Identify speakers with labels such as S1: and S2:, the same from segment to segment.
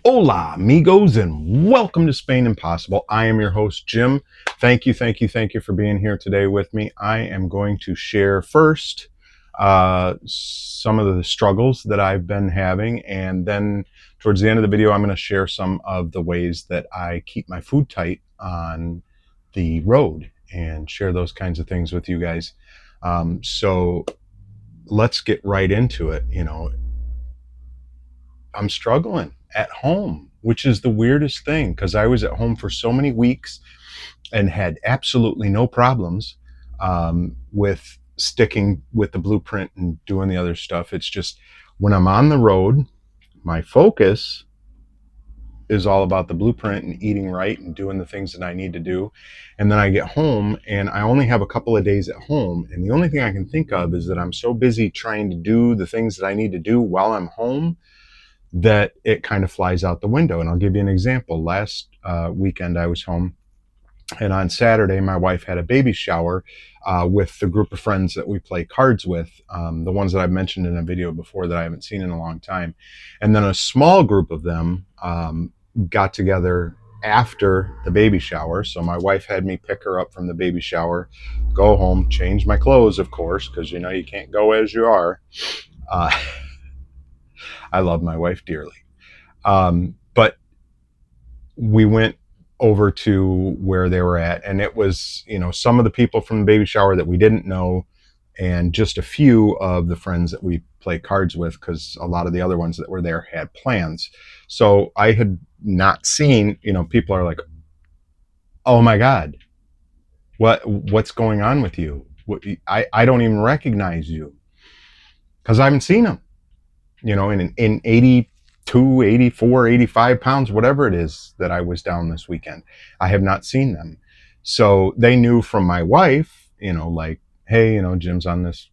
S1: Hola, amigos, and welcome to Spain Impossible. I am your host, Jim. Thank you for being here today with me. I am going to share first some of the struggles that I've been having, and then towards the end of the video, I'm going to share some of the ways that I keep my food tight on the road and share those kinds of things with you guys. So let's get right into it. I'm struggling at home, which is the weirdest thing because I was at home for so many weeks and had absolutely no problems with sticking with the blueprint and doing the other stuff. It's just when I'm on the road, my focus is all about the blueprint and eating right and doing the things that I need to do. And then I get home and I only have a couple of days at home. And the only thing I can think of is that I'm so busy trying to do the things that I need to do while I'm home that it kind of flies out the window. And I'll give you an example. Last weekend, I was home, and on Saturday, my wife had a baby shower with the group of friends that we play cards with, the ones that I've mentioned in a video before that I haven't seen in a long time. And then a small group of them got together after the baby shower. So my wife had me pick her up from the baby shower, go home, change my clothes, of course, because you can't go as you are. Uh, I love my wife dearly. But we went over to where they were at, and it was, some of the people from the baby shower that we didn't know, and just a few of the friends that we play cards with, because a lot of the other ones that were there had plans. So I had not seen, people are like, oh my God, what's going on with you? I don't even recognize you because I haven't seen them. In 82, 84, 85 pounds, whatever it is that I was down this weekend. I have not seen them. So they knew from my wife, like, hey, Jim's on this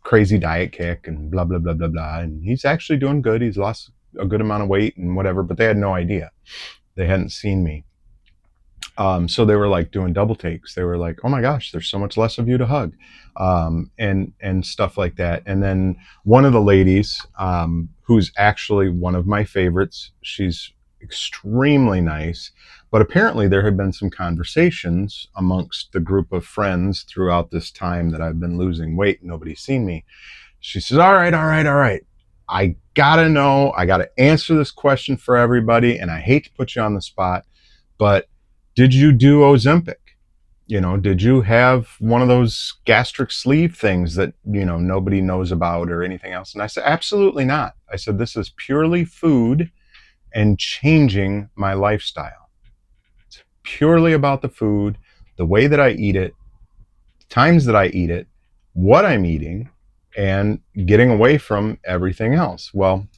S1: crazy diet kick and blah, blah, blah, blah, blah. And he's actually doing good. He's lost a good amount of weight and whatever, but they had no idea. They hadn't seen me. So they were like doing double takes. They were like, "Oh my gosh, there's so much less of you to hug," and stuff like that. And then one of the ladies, who's actually one of my favorites, she's extremely nice. But apparently, there had been some conversations amongst the group of friends throughout this time that I've been losing weight. Nobody's seen me. She says, "All right, all right, all right. I gotta know. I gotta answer this question for everybody. And I hate to put you on the spot, but did you do Ozempic? Did you have one of those gastric sleeve things that, nobody knows about or anything else?" And I said, absolutely not. I said, this is purely food and changing my lifestyle. It's purely about the food, the way that I eat it, times that I eat it, what I'm eating, and getting away from everything else. Well,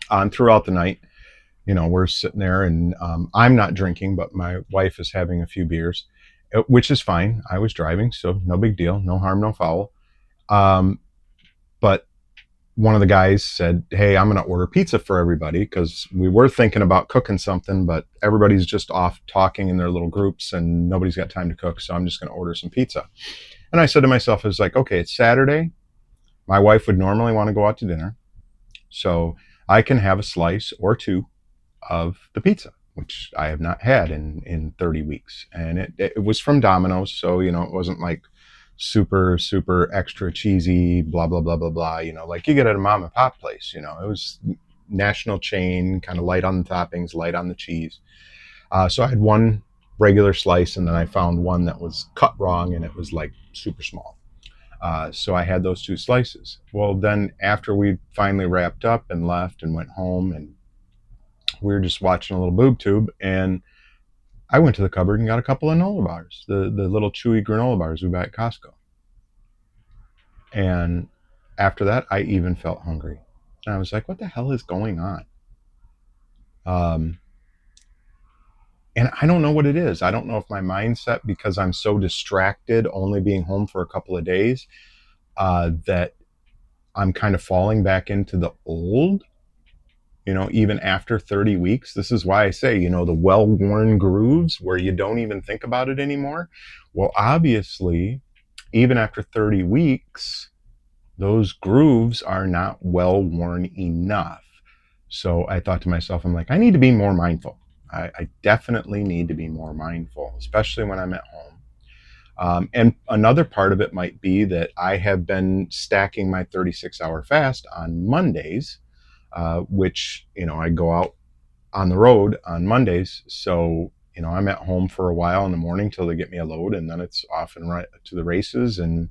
S1: on throughout the night, we're sitting there and I'm not drinking, but my wife is having a few beers, which is fine. I was driving, so no big deal, no harm, no foul. But one of the guys said, hey, I'm going to order pizza for everybody because we were thinking about cooking something, but everybody's just off talking in their little groups and nobody's got time to cook. So I'm just going to order some pizza. And I said to myself, I was like, okay, it's Saturday. My wife would normally want to go out to dinner. So I can have a slice or two of the pizza, which I have not had in 30 weeks. And it was from Domino's. So, it wasn't like super, super extra cheesy, blah, blah, blah, blah, blah, like you get at a mom and pop place, it was national chain, kind of light on the toppings, light on the cheese. So I had one regular slice and then I found one that was cut wrong and it was like super small. So I had those two slices. Well, then after we finally wrapped up and left and went home, and we were just watching a little boob tube, and I went to the cupboard and got a couple of granola bars, the little chewy granola bars we buy at Costco. And after that, I even felt hungry. And I was like, what the hell is going on? And I don't know what it is. I don't know if my mindset, because I'm so distracted only being home for a couple of days, that I'm kind of falling back into the old, even after 30 weeks. This is why I say, the well-worn grooves where you don't even think about it anymore. Well, obviously, even after 30 weeks, those grooves are not well-worn enough. So I thought to myself, I'm like, I need to be more mindful. I definitely need to be more mindful, especially when I'm at home. And another part of it might be that I have been stacking my 36-hour fast on Mondays, which, I go out on the road on Mondays. So, I'm at home for a while in the morning till they get me a load, and then it's off and right to the races and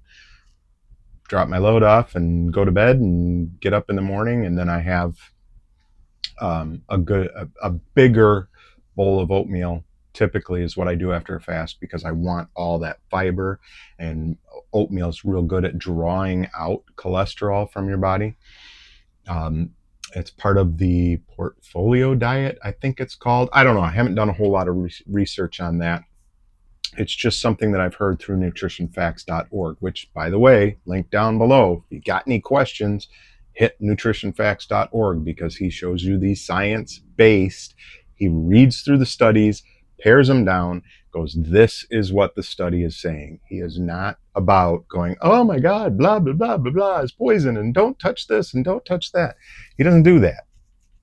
S1: drop my load off and go to bed and get up in the morning. And then I have a bigger bowl of oatmeal typically is what I do after a fast, because I want all that fiber, and oatmeal is real good at drawing out cholesterol from your body. Um, it's part of the portfolio diet, I think it's called. I don't know. I haven't done a whole lot of research on that. It's just something that I've heard through nutritionfacts.org, which, by the way, link down below. If you got any questions, hit nutritionfacts.org, because he shows you the science based. He reads through the studies, pairs them down, goes, this is what the study is saying. He is not about going, oh my God, blah, blah, blah, blah, blah, it's poison, and don't touch this and don't touch that. He doesn't do that.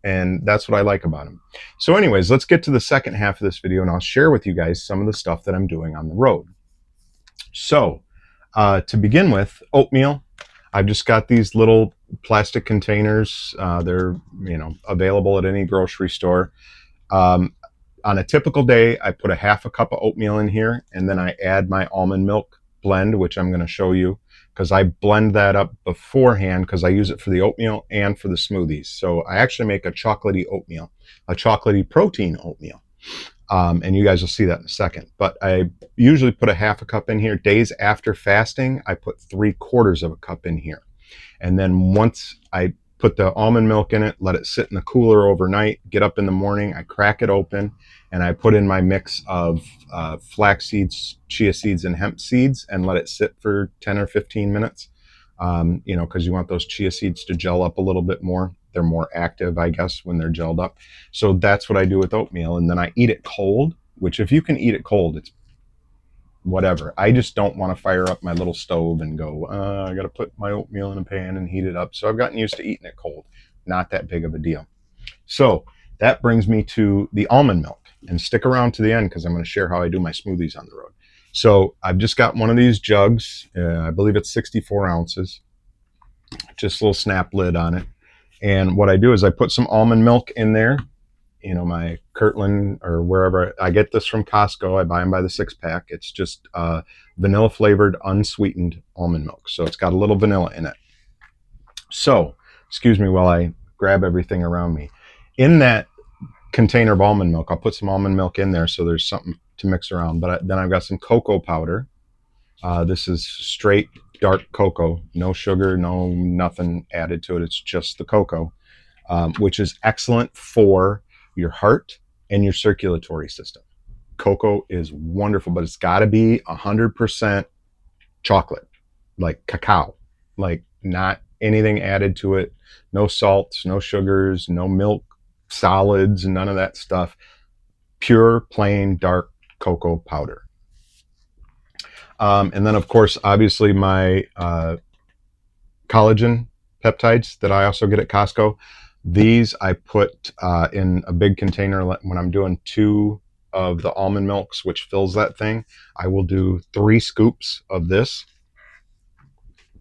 S1: And that's what I like about him. So anyways, let's get to the second half of this video, and I'll share with you guys some of the stuff that I'm doing on the road. So to begin with, oatmeal. I've just got these little plastic containers. They're available at any grocery store. Um, on a typical day, I put a half a cup of oatmeal in here, and then I add my almond milk blend, which I'm going to show you, because I blend that up beforehand, because I use it for the oatmeal and for the smoothies. So I actually make a chocolatey oatmeal, a chocolatey protein oatmeal. And you guys will see that in a second. But I usually put a half a cup in here. Days after fasting, I put 3/4 of a cup in here. And then once I put the almond milk in it, let it sit in the cooler overnight, get up in the morning, I crack it open, and I put in my mix of flax seeds, chia seeds, and hemp seeds, and let it sit for 10 or 15 minutes. Because you want those chia seeds to gel up a little bit more. They're more active, I guess, when they're gelled up. So that's what I do with oatmeal. And then I eat it cold, which if you can eat it cold, it's whatever. I just don't want to fire up my little stove and go, I got to put my oatmeal in a pan and heat it up. So I've gotten used to eating it cold. Not that big of a deal. So that brings me to the almond milk. And stick around to the end, because I'm going to share how I do my smoothies on the road. So I've just got one of these jugs. I believe it's 64 ounces. Just a little snap lid on it. And what I do is I put some almond milk in there. My Kirkland or wherever. I get this from Costco. I buy them by the 6-pack. It's just vanilla flavored, unsweetened almond milk. So it's got a little vanilla in it. So, excuse me while I grab everything around me. In that container of almond milk, I'll put some almond milk in there so there's something to mix around. But then I've got some cocoa powder. This is straight dark cocoa, no sugar, no nothing added to it. It's just the cocoa, which is excellent for your heart and your circulatory system. Cocoa is wonderful, but it's got to be 100% chocolate, like cacao, like not anything added to it. No salts, no sugars, no milk, solids, none of that stuff. Pure, plain, dark cocoa powder. And then, of course, obviously my collagen peptides that I also get at Costco. These I put in a big container when I'm doing 2 of the almond milks, which fills that thing. I will do 3 scoops of this.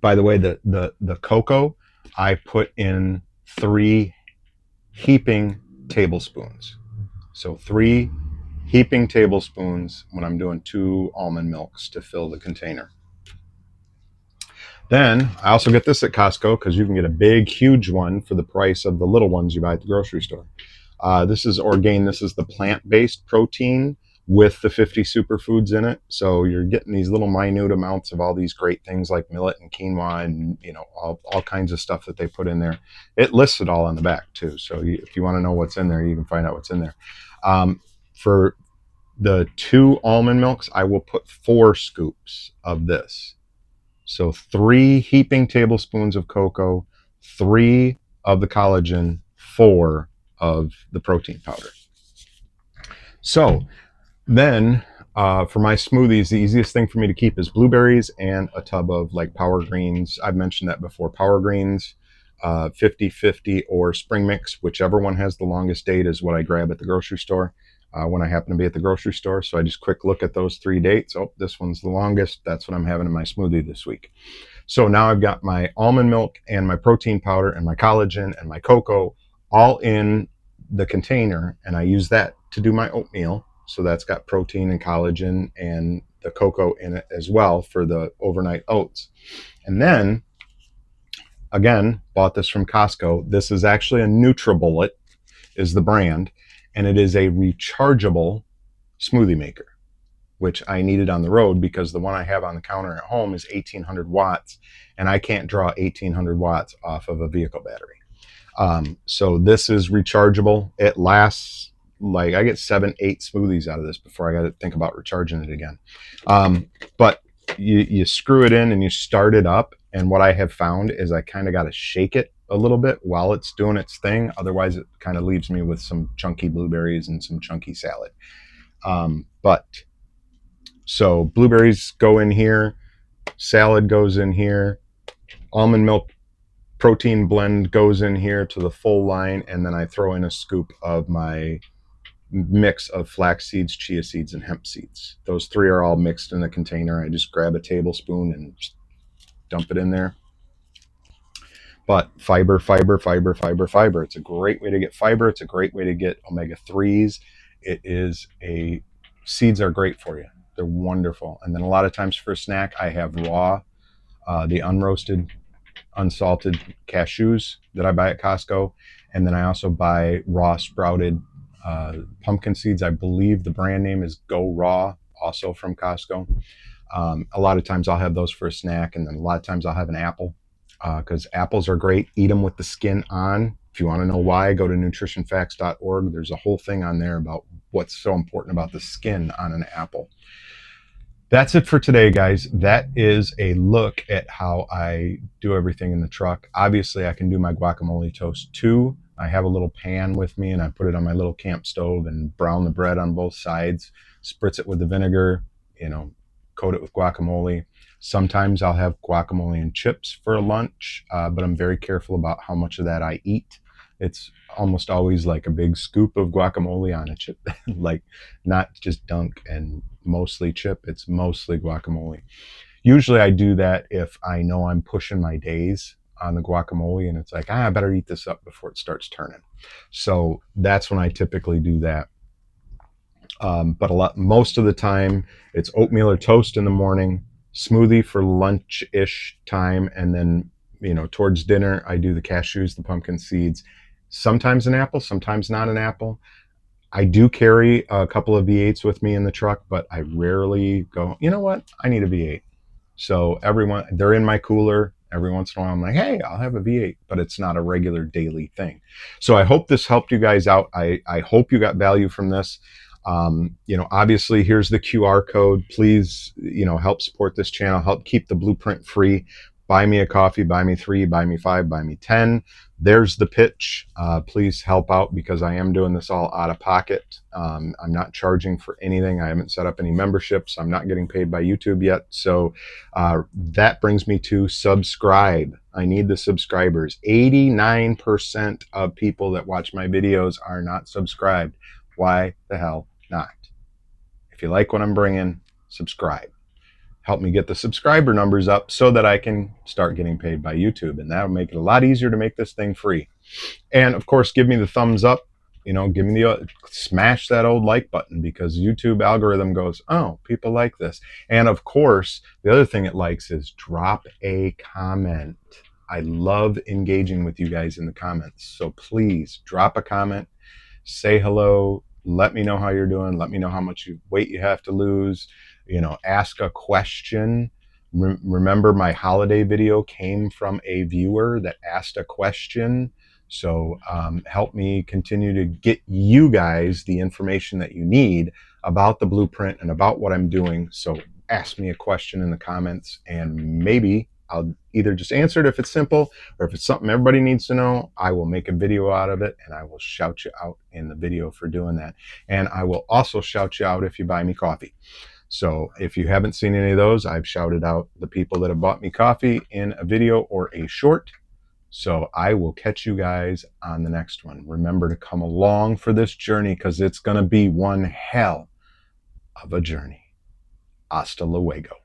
S1: By the way, the cocoa, I put in 3 heaping tablespoons. So 3 heaping tablespoons when I'm doing 2 almond milks to fill the container. Then I also get this at Costco, because you can get a big, huge one for the price of the little ones you buy at the grocery store. This is Orgain. This is the plant-based protein with the 50 superfoods in it. So you're getting these little minute amounts of all these great things like millet and quinoa and all kinds of stuff that they put in there. It lists it all on the back too. So if you want to know what's in there, you can find out what's in there. For the 2 almond milks, I will put 4 scoops of this. So 3 heaping tablespoons of cocoa, 3 of the collagen, 4 of the protein powder. So then for my smoothies, the easiest thing for me to keep is blueberries and a tub of like Power Greens. I've mentioned that before. Power Greens, 50/50 or spring mix, whichever one has the longest date is what I grab at the grocery store when I happen to be at the grocery store. So I just quick look at those 3 dates. Oh, this one's the longest. That's what I'm having in my smoothie this week. So now I've got my almond milk and my protein powder and my collagen and my cocoa all in the container, and I use that to do my oatmeal. So that's got protein and collagen and the cocoa in it as well for the overnight oats. And then again, bought this from Costco. This is actually a NutriBullet is the brand, and it is a rechargeable smoothie maker, which I needed on the road because the one I have on the counter at home is 1800 watts, and I can't draw 1800 watts off of a vehicle battery. So this is rechargeable. It lasts, like, I get 7-8 smoothies out of this before I got to think about recharging it again. But you screw it in and you start it up. And what I have found is I kind of got to shake it a little bit while it's doing its thing. Otherwise, it kind of leaves me with some chunky blueberries and some chunky salad. So blueberries go in here, salad goes in here, almond milk protein blend goes in here to the full line, and then I throw in a scoop of my mix of flax seeds, chia seeds, and hemp seeds. Those 3 are all mixed in a container. I just grab a tablespoon and dump it in there. But fiber, fiber, fiber, fiber, fiber. It's a great way to get fiber. It's a great way to get omega-3s. Seeds are great for you. They're wonderful. And then a lot of times for a snack, I have raw, the unroasted, unsalted cashews that I buy at Costco. And then I also buy raw sprouted pumpkin seeds. I believe the brand name is Go Raw, also from Costco. A lot of times I'll have those for a snack, and then a lot of times I'll have an apple because apples are great. Eat them with the skin on. If you want to know why, go to nutritionfacts.org. There's a whole thing on there about what's so important about the skin on an apple. That's it for today, guys. That is a look at how I do everything in the truck. Obviously, I can do my guacamole toast too. I have a little pan with me, and I put it on my little camp stove and brown the bread on both sides, spritz it with the vinegar, coat it with guacamole. Sometimes I'll have guacamole and chips for a lunch, but I'm very careful about how much of that I eat. It's almost always like a big scoop of guacamole on a chip, like not just dunk and mostly chip. It's mostly guacamole. Usually I do that if I know I'm pushing my days on the guacamole and it's like, I better eat this up before it starts turning. So that's when I typically do that. But most of the time it's oatmeal or toast in the morning, smoothie for lunch-ish time, and then towards dinner I do the cashews, the pumpkin seeds, sometimes an apple, sometimes not an apple. I do carry a couple of V8s with me in the truck, but I rarely go, you know what, I need a V8. So they're in my cooler. Every once in a while I'm like, hey, I'll have a V8, but it's not a regular daily thing. So I hope this helped you guys out. I hope you got value from this. Obviously here's the QR code. Please, help support this channel, help keep the Blueprint free. Buy me a coffee, buy me 3, buy me 5, buy me 10. There's the pitch. Please help out because I am doing this all out of pocket. I'm not charging for anything. I haven't set up any memberships. I'm not getting paid by YouTube yet. So that brings me to subscribe. I need the subscribers. 89% of people that watch my videos are not subscribed. Why the hell not? If you like what I'm bringing, subscribe. Help me get the subscriber numbers up so that I can start getting paid by YouTube, and that'll make it a lot easier to make this thing free. And of course, give me the thumbs up. Give me smash that old like button, because YouTube algorithm goes, oh, people like this. And of course, the other thing it likes is drop a comment. I love engaging with you guys in the comments, so please drop a comment, say hello, let me know how you're doing, let me know how much weight you have to lose. Ask a question. Remember, my holiday video came from a viewer that asked a question. So help me continue to get you guys the information that you need about the Blueprint and about what I'm doing. So ask me a question in the comments, and maybe I'll either just answer it if it's simple, or if it's something everybody needs to know, I will make a video out of it, and I will shout you out in the video for doing that. And I will also shout you out if you buy me coffee. So if you haven't seen any of those, I've shouted out the people that have bought me coffee in a video or a short. So I will catch you guys on the next one. Remember to come along for this journey because it's going to be one hell of a journey. Hasta luego.